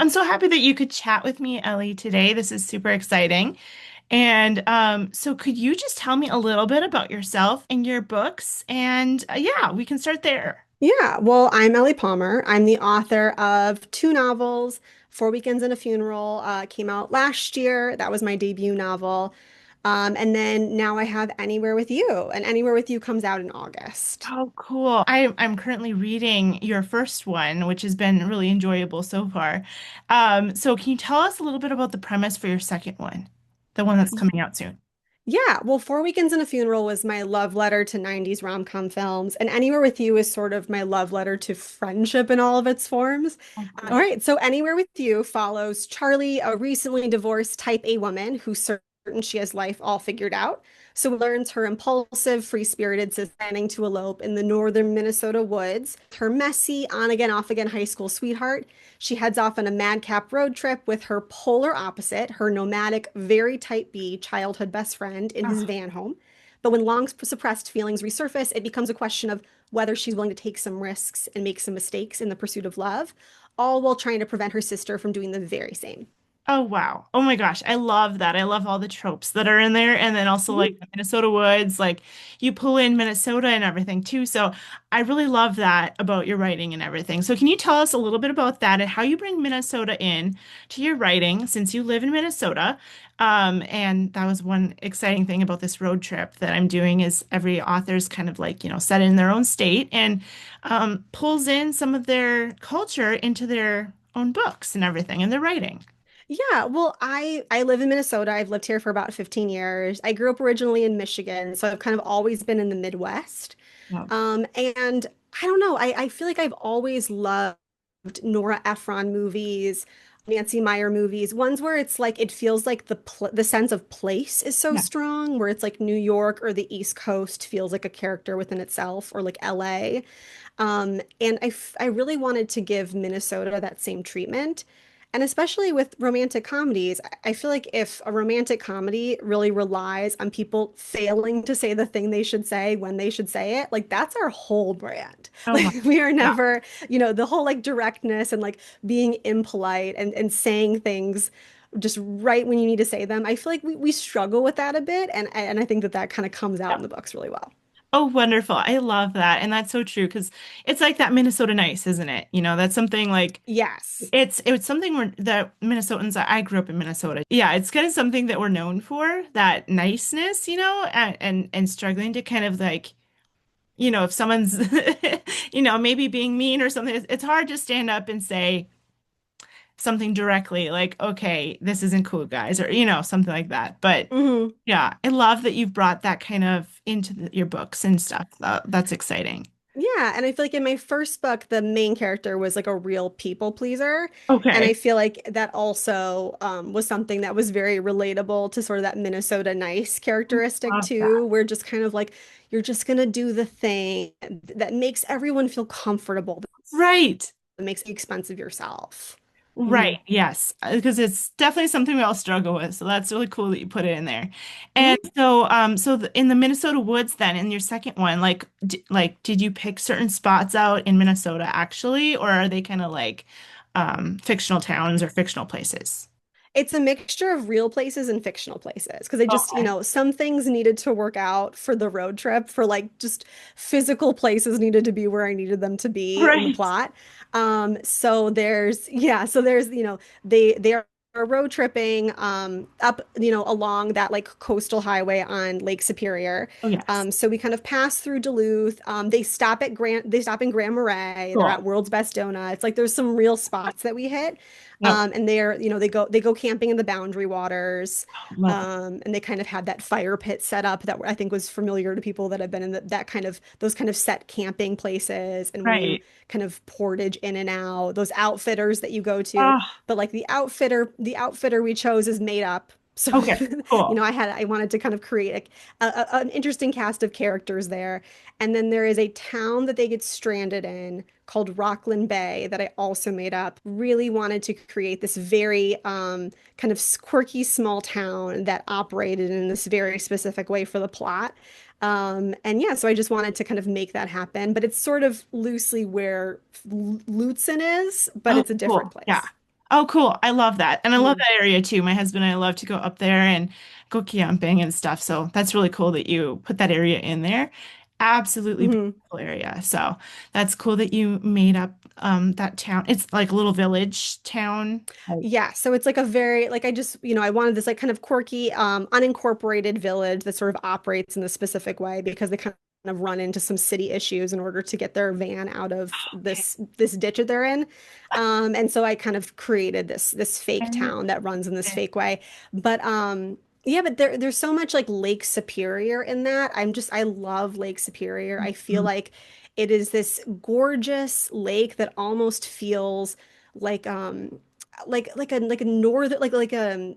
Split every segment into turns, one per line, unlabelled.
I'm so happy that you could chat with me, Ellie, today. This is super exciting. And so could you just tell me a little bit about yourself and your books? And yeah, we can start there.
Yeah, well, I'm Ellie Palmer. I'm the author of two novels. Four Weekends and a Funeral came out last year. That was my debut novel. And then now I have Anywhere with You, and Anywhere with You comes out in August.
Oh, cool. I'm currently reading your first one, which has been really enjoyable so far. So can you tell us a little bit about the premise for your second one, the one that's coming out soon?
Yeah, well, Four Weekends and a Funeral was my love letter to 90s rom-com films, and Anywhere with You is sort of my love letter to friendship in all of its forms.
Oh,
All
cool.
right, so Anywhere with You follows Charlie, a recently divorced type A woman who's certain she has life all figured out. So learns her impulsive, free-spirited sis planning to elope in the northern Minnesota woods. Her messy, on-again, off-again high school sweetheart, she heads off on a madcap road trip with her polar opposite, her nomadic, very type B childhood best friend in his
Oh,
van home. But when long suppressed feelings resurface, it becomes a question of whether she's willing to take some risks and make some mistakes in the pursuit of love, all while trying to prevent her sister from doing the very same.
oh wow. Oh my gosh. I love that. I love all the tropes that are in there. And then also
Mhm.
like the Minnesota woods, like you pull in Minnesota and everything too. So I really love that about your writing and everything. So can you tell us a little bit about that and how you bring Minnesota in to your writing since you live in Minnesota? And that was one exciting thing about this road trip that I'm doing is every author's kind of like, set in their own state and pulls in some of their culture into their own books and everything and their writing.
Yeah, well, I live in Minnesota. I've lived here for about 15 years. I grew up originally in Michigan, so I've kind of always been in the Midwest. And I don't know, I feel like I've always loved Nora Ephron movies, Nancy Meyer movies, ones where it's like it feels like the sense of place is so
Yeah.
strong, where it's like New York or the East Coast feels like a character within itself, or like LA. And I really wanted to give Minnesota that same treatment. And especially with romantic comedies, I feel like if a romantic comedy really relies on people failing to say the thing they should say when they should say it, like that's our whole brand.
Oh my,
Like we are
yeah.
never, the whole like directness and like being impolite and saying things just right when you need to say them. I feel like we struggle with that a bit, and I think that that kind of comes out
Yeah.
in the books really well.
Oh, wonderful. I love that. And that's so true because it's like that Minnesota nice, isn't it? That's something like
Yes.
it's something that Minnesotans, I grew up in Minnesota. Yeah, it's kind of something that we're known for, that niceness, and struggling to kind of like, if someone's, maybe being mean or something, it's hard to stand up and say something directly like, okay, this isn't cool, guys, or, something like that. But
Mhm.
yeah, I love that you've brought that kind of into your books and stuff. That's exciting.
Yeah, and I feel like in my first book, the main character was like a real people pleaser. And I
Okay.
feel like that also was something that was very relatable to sort of that Minnesota nice characteristic
Love that.
too. We're just kind of like, you're just gonna do the thing that makes everyone feel comfortable,
Right.
that makes the expense of yourself.
Right.
Mhm.
Yes. Because it's definitely something we all struggle with. So that's really cool that you put it in there. And
Mhm.
in the Minnesota woods then in your second one, like did you pick certain spots out in Minnesota actually, or are they kind of like fictional towns or fictional places?
It's a mixture of real places and fictional places because I just,
Okay.
some things needed to work out for the road trip, for like just physical places needed to be where I needed them to be in the
Right.
plot. So there's, yeah, so there's, they are road tripping up, along that like coastal highway on Lake Superior.
Oh yes.
So we kind of pass through Duluth. They stop in Grand Marais. They're
Cool.
at World's Best Donuts. Like there's some real spots that we hit.
Yep.
And they're, they go camping in the Boundary Waters.
Love that.
And they kind of had that fire pit set up that I think was familiar to people that have been in that kind of those kind of set camping places. And when you
Right.
kind of portage in and out, those outfitters that you go to.
Oh,
But like the outfitter we chose is made up. So,
okay. Cool.
I wanted to kind of create an interesting cast of characters there. And then there is a town that they get stranded in called Rockland Bay that I also made up. Really wanted to create this very kind of quirky small town that operated in this very specific way for the plot. And yeah, so I just wanted to kind of make that happen. But it's sort of loosely where Lutzen is, but
Oh,
it's a different
cool. Yeah.
place.
Oh, cool. I love that. And I love
Mhm.
that area too. My husband and I love to go up there and go camping and stuff. So that's really cool that you put that area in there. Absolutely
Mhm.
beautiful area. So that's cool that you made up that town. It's like a little village town. Like,
Yeah, so it's like a very like I just, I wanted this like kind of quirky, unincorporated village that sort of operates in a specific way because they kind of run into some city issues in order to get their van out of
okay.
this ditch that they're in. And so I kind of created this fake
And
town that runs in this
it-
fake way. But yeah, but there's so much like Lake Superior in that. I love Lake Superior. I feel
Mhm.
like it is this gorgeous lake that almost feels like like a northern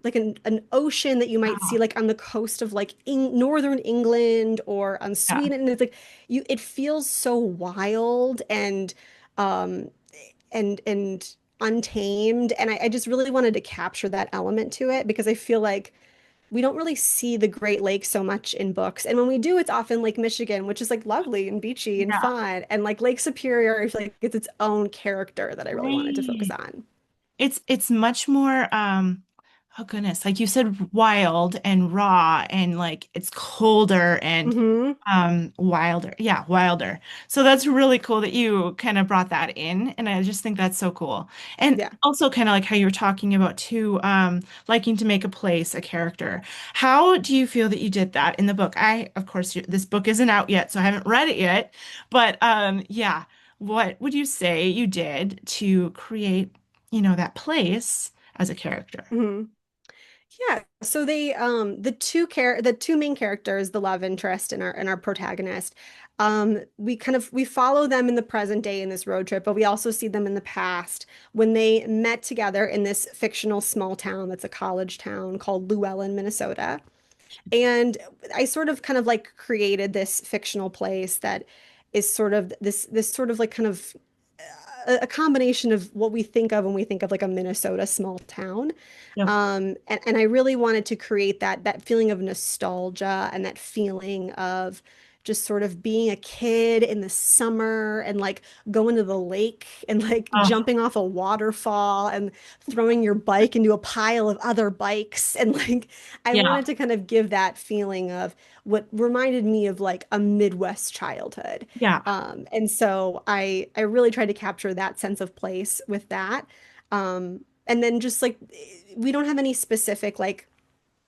like an ocean that you might see
Wow.
like on the coast of like northern England or on
Yeah.
Sweden. And it's like it feels so wild um and untamed. And I just really wanted to capture that element to it because I feel like we don't really see the Great Lakes so much in books. And when we do, it's often Lake Michigan, which is like lovely and beachy and
Yeah.
fun. And like Lake Superior, I feel like it's its own character that I really wanted to focus
Right.
on.
It's much more oh goodness, like you said, wild and raw and like it's colder and
Hmm.
wilder. Yeah, wilder. So that's really cool that you kind of brought that in. And I just think that's so cool. And
Yeah.
also kind of like how you were talking about too, liking to make a place, a character. How do you feel that you did that in the book? Of course, this book isn't out yet, so I haven't read it yet. But yeah, what would you say you did to create, that place as a character?
Hmm. Yeah. So the two main characters, the love interest and our protagonist, we follow them in the present day in this road trip, but we also see them in the past when they met together in this fictional small town that's a college town called Llewellyn, Minnesota. And I sort of kind of like created this fictional place that is sort of this sort of like kind of a combination of what we think of when we think of like a Minnesota small town.
Yep.
And I really wanted to create that feeling of nostalgia and that feeling of just sort of being a kid in the summer and like going to the lake and like
Oh,
jumping off a waterfall and throwing your bike into a pile of other bikes. And like I
yeah.
wanted to kind of give that feeling of what reminded me of like a Midwest childhood.
Yeah.
And so I really tried to capture that sense of place with that. And then just like we don't have any specific like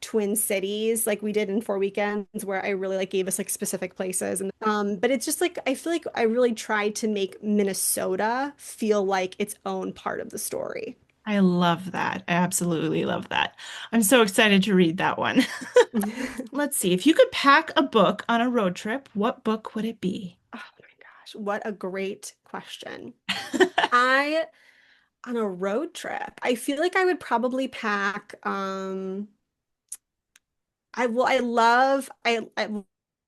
twin cities like we did in Four Weekends where I really like gave us like specific places. And but it's just like I feel like I really tried to make Minnesota feel like its own part of the story.
I love that. I absolutely love that. I'm so excited to read that one. Let's see. If you could pack a book on a road trip, what book would it be?
Oh my gosh, what a great question. I on a road trip, I feel like I would probably pack I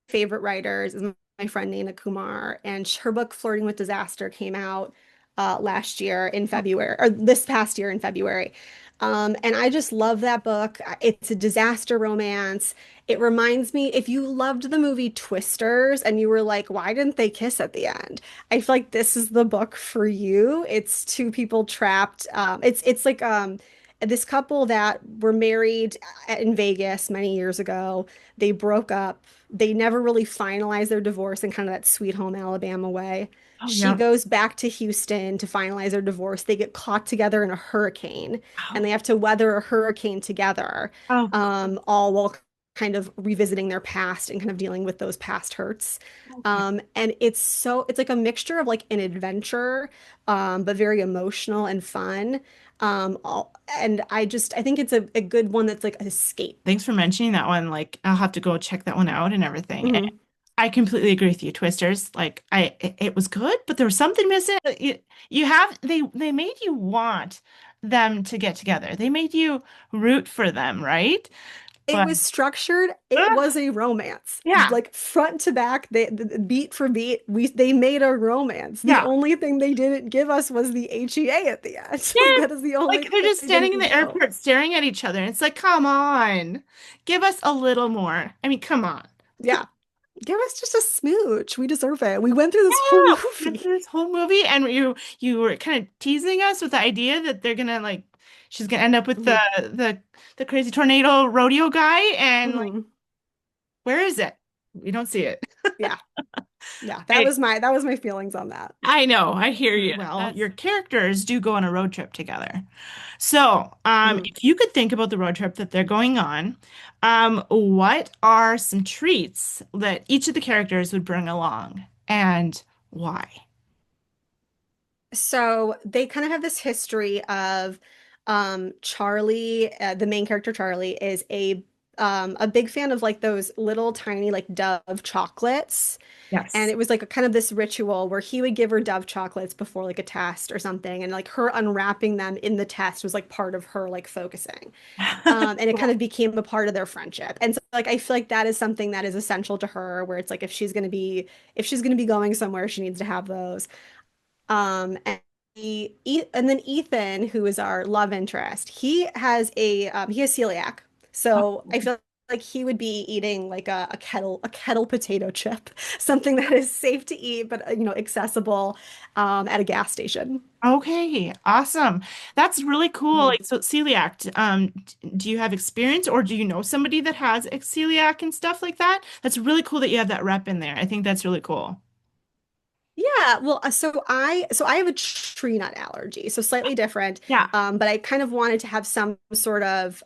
favorite writers is my friend Nina Kumar, and her book Flirting with Disaster came out last year in February, or this past year in February. And I just love that book. It's a disaster romance. It reminds me, if you loved the movie Twisters and you were like, why didn't they kiss at the end? I feel like this is the book for you. It's two people trapped. It's like this couple that were married in Vegas many years ago. They broke up. They never really finalized their divorce in kind of that Sweet Home Alabama way.
Oh,
She
yeah.
goes back to Houston to finalize their divorce. They get caught together in a hurricane and
Oh,
they have to weather a hurricane together,
oh,
all while kind of revisiting their past and kind of dealing with those past hurts.
okay.
And it's like a mixture of like an adventure, but very emotional and fun. And I think it's a good one that's like an escape.
Thanks for mentioning that one. Like, I'll have to go check that one out and everything.
Hmm.
I completely agree with you, Twisters. Like, it was good, but there was something missing. They made you want them to get together. They made you root for them, right?
It
But
was structured. It was a romance,
yeah,
like front to back. Beat for beat, they made a romance. The
yeah.
only thing they didn't give us was the HEA at the end. Like
Yes.
that is the only
Like they're
thing
just
they
standing in
didn't
the
show.
airport staring at each other. And it's like, come on, give us a little more. I mean, come on.
Yeah, give us just a smooch. We deserve it. We went through this whole
Yeah, we went
movie.
through this whole movie and you were kind of teasing us with the idea that they're gonna like she's gonna end up with
Mhm.
the crazy tornado rodeo guy, and like,
Mhm.
where is it? We don't see it.
Yeah. Yeah.
Right.
That was my feelings on that.
I know, I hear you. Well, your characters do go on a road trip together. So,
Mhm.
if you could think about the road trip that they're going on, what are some treats that each of the characters would bring along and why?
So they kind of have this history of Charlie, the main character Charlie, is a big fan of like those little tiny like Dove chocolates. And
Yes.
it was like a kind of this ritual where he would give her Dove chocolates before like a test or something. And like her unwrapping them in the test was like part of her like focusing. And it kind
Cool.
of became a part of their friendship. And so like I feel like that is something that is essential to her, where it's like if she's gonna be going somewhere, she needs to have those. And and then Ethan, who is our love interest, he has celiac, so I feel like he would be eating like a kettle potato chip, something that is safe to eat but accessible at a gas station.
Okay, awesome. That's really cool.
Mhm.
Like, so celiac, do you have experience or do you know somebody that has a celiac and stuff like that? That's really cool that you have that rep in there. I think that's really cool.
Yeah, well, so I have a tree nut allergy, so slightly different.
Yeah.
But I kind of wanted to have some sort of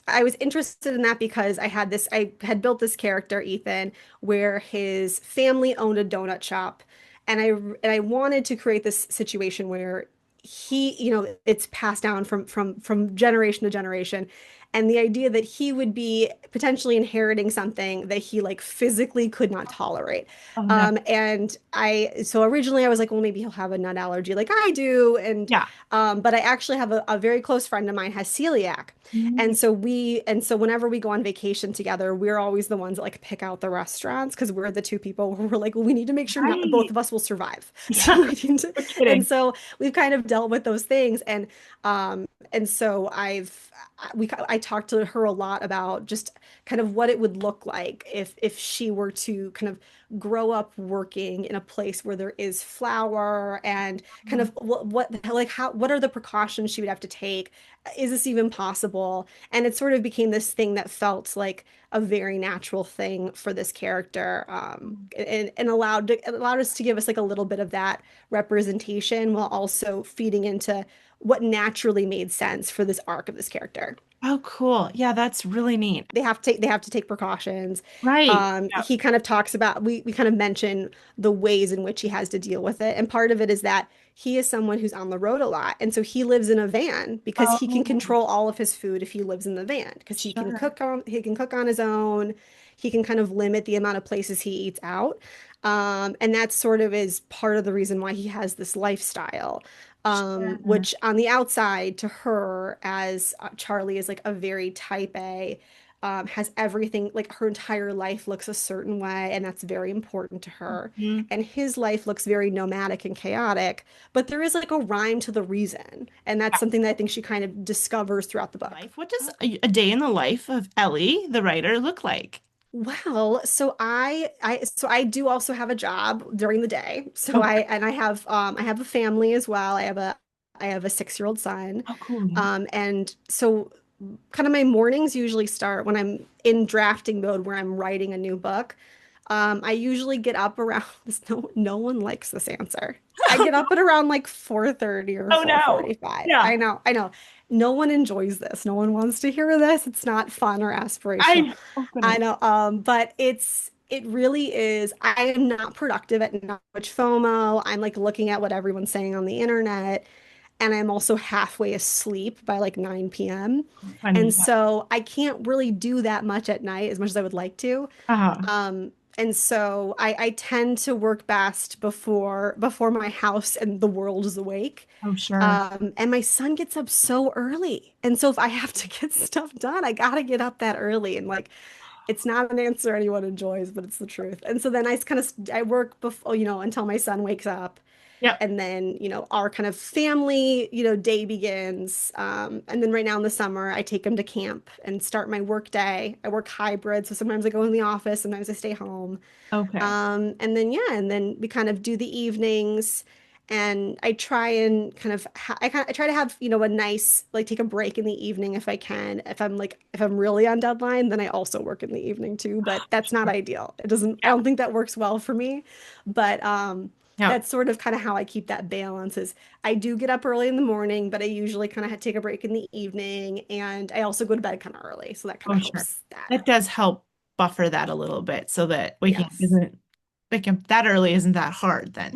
I was interested in that because I had built this character, Ethan, where his family owned a donut shop, and I wanted to create this situation where it's passed down from generation to generation. And the idea that he would be potentially inheriting something that he like physically could not tolerate.
Oh, no.
So originally I was like, well, maybe he'll have a nut allergy like I do.
Yeah.
But I actually have a very close friend of mine has celiac.
Mm.
And so whenever we go on vacation together, we're always the ones that like pick out the restaurants because we're the two people who we're like, well, we need to make sure not both
Right.
of us will survive. So
Yeah.
we need to,
No
and
kidding.
so we've kind of dealt with those things. And so I talked to her a lot about just kind of what it would look like if she were to kind of grow up working in a place where there is flour and kind of what are the precautions she would have to take? Is this even possible? And it sort of became this thing that felt like a very natural thing for this character, and allowed us to give us like a little bit of that representation while also feeding into what naturally made sense for this arc of this character.
Oh, cool. Yeah, that's really neat.
They have to take precautions.
Right. Yeah.
He kind of talks about we kind of mention the ways in which he has to deal with it, and part of it is that he is someone who's on the road a lot, and so he lives in a van because he can
Oh,
control all of his food if he lives in the van because
sure.
he can cook on his own. He can kind of limit the amount of places he eats out, and that sort of is part of the reason why he has this lifestyle.
Sure.
Which on the outside to her, as Charlie is like a very type A, has everything, like her entire life looks a certain way, and that's very important to her.
Mhm.
And his life looks very nomadic and chaotic, but there is like a rhyme to the reason. And that's something that I think she kind of discovers throughout the book.
Life. What does a day in the life of Ellie, the writer, look like?
Well, so I do also have a job during the day. So
Okay.
I have a family as well. I have a 6-year-old son.
Oh, cool. Yeah.
And so kind of my mornings usually start when I'm in drafting mode where I'm writing a new book. I usually get up around this no one likes this answer. I get up at around like 4:30 or
Oh no.
4:45.
Yeah.
I know. No one enjoys this. No one wants to hear this. It's not fun or aspirational.
Oh
I
goodness.
know. But it really is. I am not productive at night, much FOMO. I'm like looking at what everyone's saying on the internet, and I'm also halfway asleep by like 9 p.m. And
Funny. Yeah.
so I can't really do that much at night as much as I would like to.
Uh-huh.
And so I tend to work best before my house and the world is awake.
Oh, sure.
And my son gets up so early. And so if I have to get stuff done, I gotta get up that early. And like it's not an answer anyone enjoys, but it's the truth. And so then I work before, until my son wakes up.
Yep.
And then, our kind of family, day begins. And then right now in the summer, I take him to camp and start my work day. I work hybrid, so sometimes I go in the office, sometimes I stay home.
Okay.
And then we kind of do the evenings, And I try and I try to have, a nice like take a break in the evening if I can. If I'm really on deadline, then I also work in the evening too, but that's not ideal. I
Yeah.
don't think that works well for me. But
Yeah.
that's sort of kind of how I keep that balance is I do get up early in the morning, but I usually kind of take a break in the evening, and I also go to bed kind of early, so that kind
Oh,
of
sure.
helps that.
That does help buffer that a little bit so that waking up
Yes.
isn't waking up that early isn't that hard then.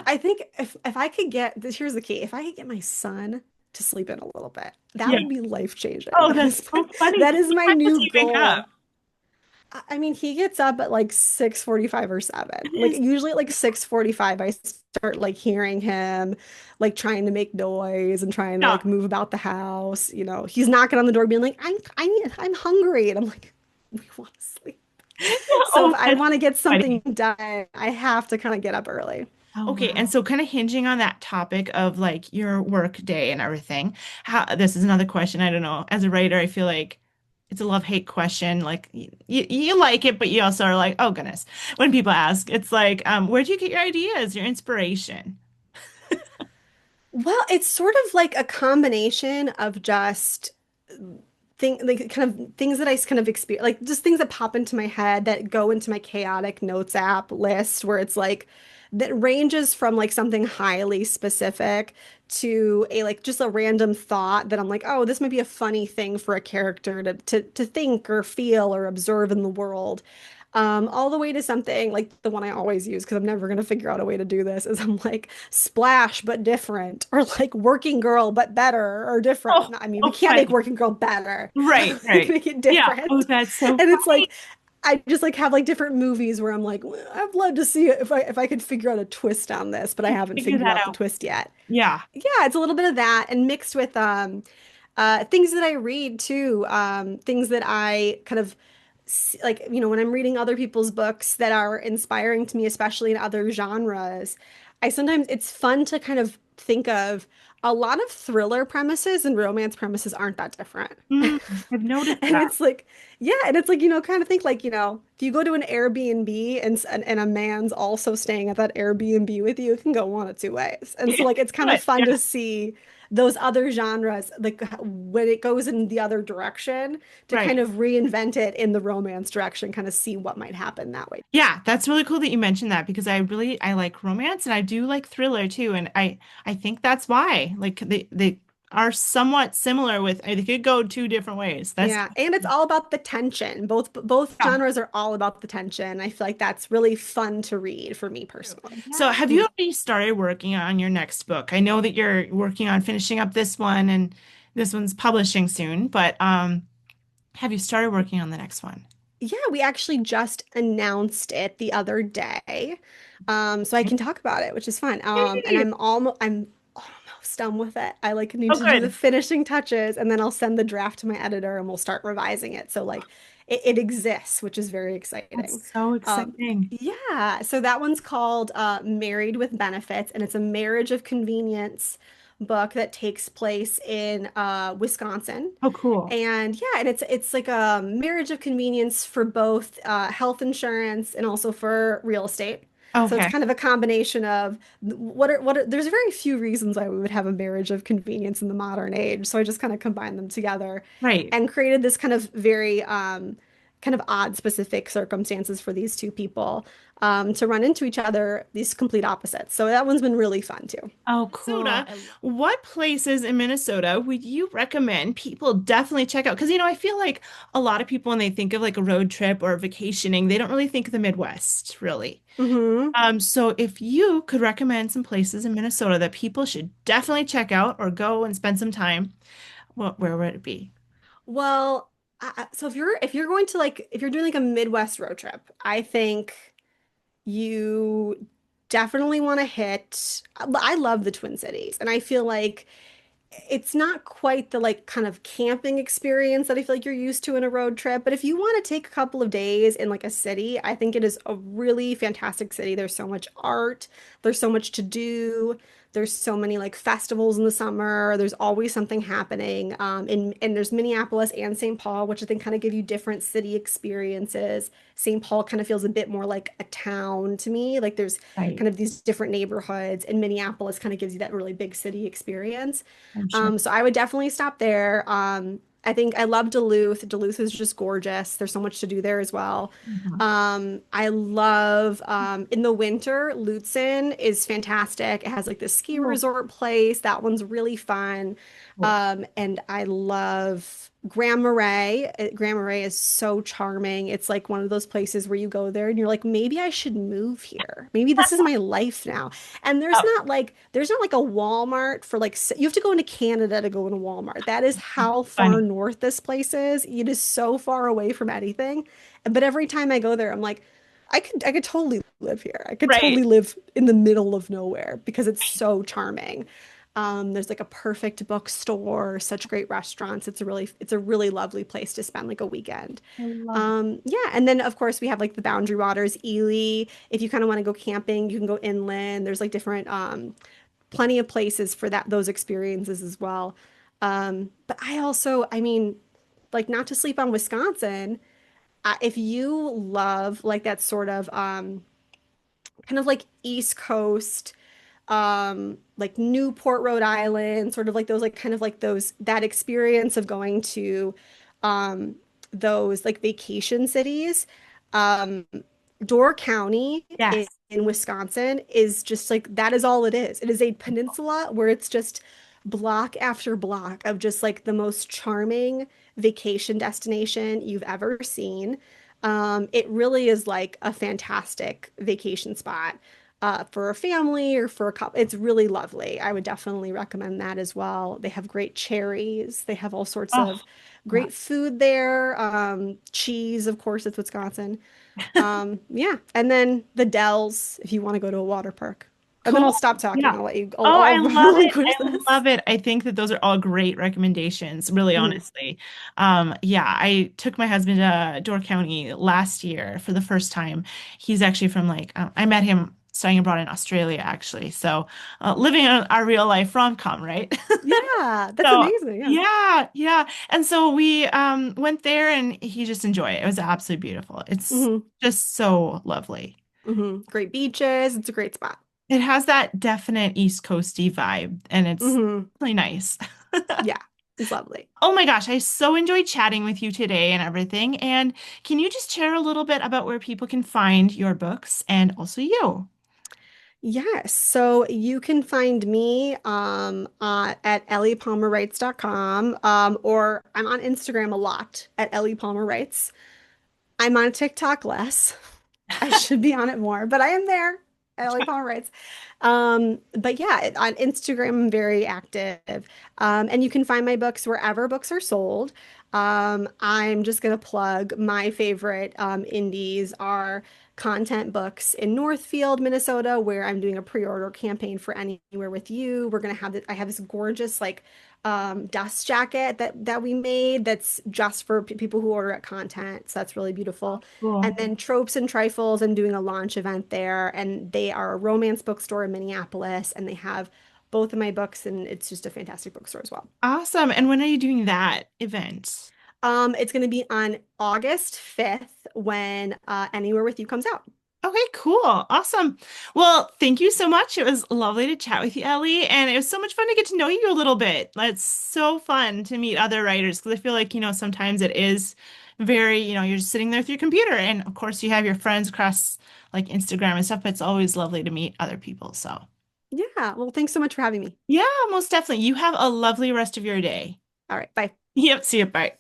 I think if I could get this, here's the key. If I could get my son to sleep in a little bit, that
Yeah.
would be life changing.
Oh, that's so funny.
That is
What
my
time does
new
he wake up?
goal. I mean, he gets up at like 6:45 or 7. Like
Yes.
usually at like 6:45 I start like hearing him like trying to make noise and trying to
Yeah.
like move about the house. He's knocking on the door being like, I'm hungry. And I'm like, we want to sleep. So if
Oh,
I
that's
want to get something
funny.
done, I have to kind of get up early.
Oh, okay, and so kind of hinging on that topic of like your work day and everything, this is another question. I don't know. As a writer, I feel like it's a love-hate question. Like you like it, but you also are like, oh goodness. When people ask, it's like, where do you get your ideas, your inspiration?
Well, it's sort of like a combination of just like kind of things that I kind of experience, like just things that pop into my head that go into my chaotic notes app list, where it's like that ranges from like something highly specific to a like just a random thought that I'm like, oh, this might be a funny thing for a character to think or feel or observe in the world. All the way to something like the one I always use because I'm never going to figure out a way to do this is I'm like splash but different or like working girl but better or different.
Oh,
No, I mean, we
oh,
can't make
funny.
working girl better.
Right,
Like
right.
make it
Yeah. Oh,
different.
that's so
And it's
funny.
like I just like have like different movies where I'm like, "Well, I'd love to see it if I could figure out a twist on this, but I haven't
Figure
figured
that
out the
out.
twist yet."
Yeah.
Yeah, it's a little bit of that and mixed with things that I read too, things that I kind of like, when I'm reading other people's books that are inspiring to me, especially in other genres, I sometimes it's fun to kind of think of a lot of thriller premises and romance premises aren't that different.
Mm, I've noticed
And
that.
it's like, yeah, and it's like, kind of think like, if you go to an Airbnb and a man's also staying at that Airbnb with you, it can go one of two ways. And so
It
like it's kind of
could.
fun
Yeah.
to see those other genres, like when it goes in the other direction, to kind
Right.
of reinvent it in the romance direction, kind of see what might happen that way.
Yeah, that's really cool that you mentioned that because I like romance and I do like thriller too, and I think that's why like they are somewhat similar with they could go two different ways. That's
Yeah, and it's all about the tension. Both
yeah.
genres are all about the tension. I feel like that's really fun to read for me
True.
personally.
So have you already started working on your next book? I know that you're working on finishing up this one and this one's publishing soon, but have you started working on the next one?
Yeah, we actually just announced it the other day. So I can talk about it, which is fun. And
Yay.
I'm almost done with it. I like need
Oh,
to do the
good.
finishing touches and then I'll send the draft to my editor and we'll start revising it. So like it exists, which is very exciting.
That's so
Um,
exciting.
yeah, so that one's called Married with Benefits, and it's a marriage of convenience book that takes place in Wisconsin.
Oh, cool.
And yeah, and it's like a marriage of convenience for both health insurance and also for real estate. So it's
Okay.
kind of a combination of there's very few reasons why we would have a marriage of convenience in the modern age. So I just kind of combined them together
Right.
and created this kind of very kind of odd specific circumstances for these two people to run into each other, these complete opposites. So that one's been really fun too.
Oh, cool. What places in Minnesota would you recommend people definitely check out? Because, I feel like a lot of people, when they think of like a road trip or vacationing, they don't really think of the Midwest, really.
Hmm.
So if you could recommend some places in Minnesota that people should definitely check out or go and spend some time, where would it be?
Well, so if you're going to like if you're doing like a Midwest road trip, I think you definitely want to hit. I love the Twin Cities, and I feel like it's not quite the like kind of camping experience that I feel like you're used to in a road trip. But if you want to take a couple of days in like a city, I think it is a really fantastic city. There's so much art, there's so much to do. There's so many like festivals in the summer. There's always something happening. And there's Minneapolis and St. Paul, which I think kind of give you different city experiences. St. Paul kind of feels a bit more like a town to me. Like there's
Right.
kind of these different neighborhoods, and Minneapolis kind of gives you that really big city experience.
I'm sure.
So I would definitely stop there. I think I love Duluth. Duluth is just gorgeous. There's so much to do there as well.
Mhm.
I love in the winter, Lutsen is fantastic. It has like this ski
Oh,
resort place. That one's really fun.
cool.
And I love Grand Marais. Grand Marais is so charming. It's like one of those places where you go there and you're like, maybe I should move here. Maybe this is my life now. And
Oh,
there's not like a Walmart for like you have to go into Canada to go into Walmart. That is how far
funny.
north this place is. It is so far away from anything. But every time I go there, I'm like, I could totally live here. I could
Right.
totally live in the middle of nowhere because it's so charming. There's like a perfect bookstore, such great restaurants. It's a really lovely place to spend like a weekend.
I love it.
Yeah, and then of course we have like the Boundary Waters, Ely. If you kind of want to go camping, you can go inland. There's like different plenty of places for those experiences as well. But I mean, like not to sleep on Wisconsin, if you love like that sort of kind of like East Coast, like Newport, Rhode Island, sort of like those, like kind of like those, that experience of going to um, those like vacation cities. Um, Door County
Yes.
in Wisconsin is just like that is all it is. It is a peninsula where it's just block after block of just like the most charming vacation destination you've ever seen. It really is like a fantastic vacation spot for a family or for a couple. It's really lovely. I would definitely recommend that as well. They have great cherries. They have all sorts
Oh,
of
yeah.
great food there. Cheese, of course, it's Wisconsin. Yeah, and then the Dells if you want to go to a water park. And then I'll
Cool.
stop talking.
Yeah.
I'll let you.
Oh, I
I'll
love it.
relinquish
I
this.
love it. I think that those are all great recommendations, really
Mhm.
honestly. Yeah, I took my husband to Door County last year for the first time. He's actually from like, I met him studying abroad in Australia, actually. So living our real life rom-com, right?
Yeah, that's
So
amazing. Yeah.
yeah, yeah. And so we went there and he just enjoyed it. It was absolutely beautiful. It's
hmm
just so lovely.
Great beaches. It's a great spot.
It has that definite East Coasty vibe, and it's
hmm
really nice.
Yeah, it's lovely.
Oh my gosh, I so enjoyed chatting with you today and everything. And can you just share a little bit about where people can find your books and also you?
Yes, so you can find me at elliepalmerwrites.com or I'm on Instagram a lot at Ellie Palmer Writes. I'm on TikTok less. I should be on it more, but I am there. Ellie Palmer Writes. But yeah, on Instagram, I'm very active. And you can find my books wherever books are sold. I'm just going to plug my favorite indies are content books in Northfield, Minnesota, where I'm doing a pre-order campaign for Anywhere with You. We're gonna have I have this gorgeous like dust jacket that we made that's just for people who order at content. So that's really beautiful. And
Cool.
then Tropes and Trifles, I'm doing a launch event there, and they are a romance bookstore in Minneapolis, and they have both of my books, and it's just a fantastic bookstore as well.
Awesome. And when are you doing that event?
It's going to be on August 5th when Anywhere with You comes out.
Okay, cool. Awesome. Well, thank you so much. It was lovely to chat with you, Ellie, and it was so much fun to get to know you a little bit. It's so fun to meet other writers because I feel like, sometimes it is very, you're just sitting there with your computer, and of course you have your friends across like Instagram and stuff, but it's always lovely to meet other people. So,
Yeah, well, thanks so much for having me.
yeah, most definitely. You have a lovely rest of your day.
All right, bye.
Yep, see you. Bye.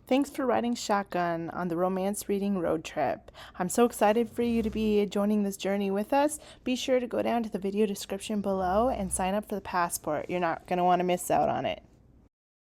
Thanks for riding shotgun on the Romance Reading Road Trip. I'm so excited for you to be joining this journey with us. Be sure to go down to the video description below and sign up for the passport. You're not going to want to miss out on it.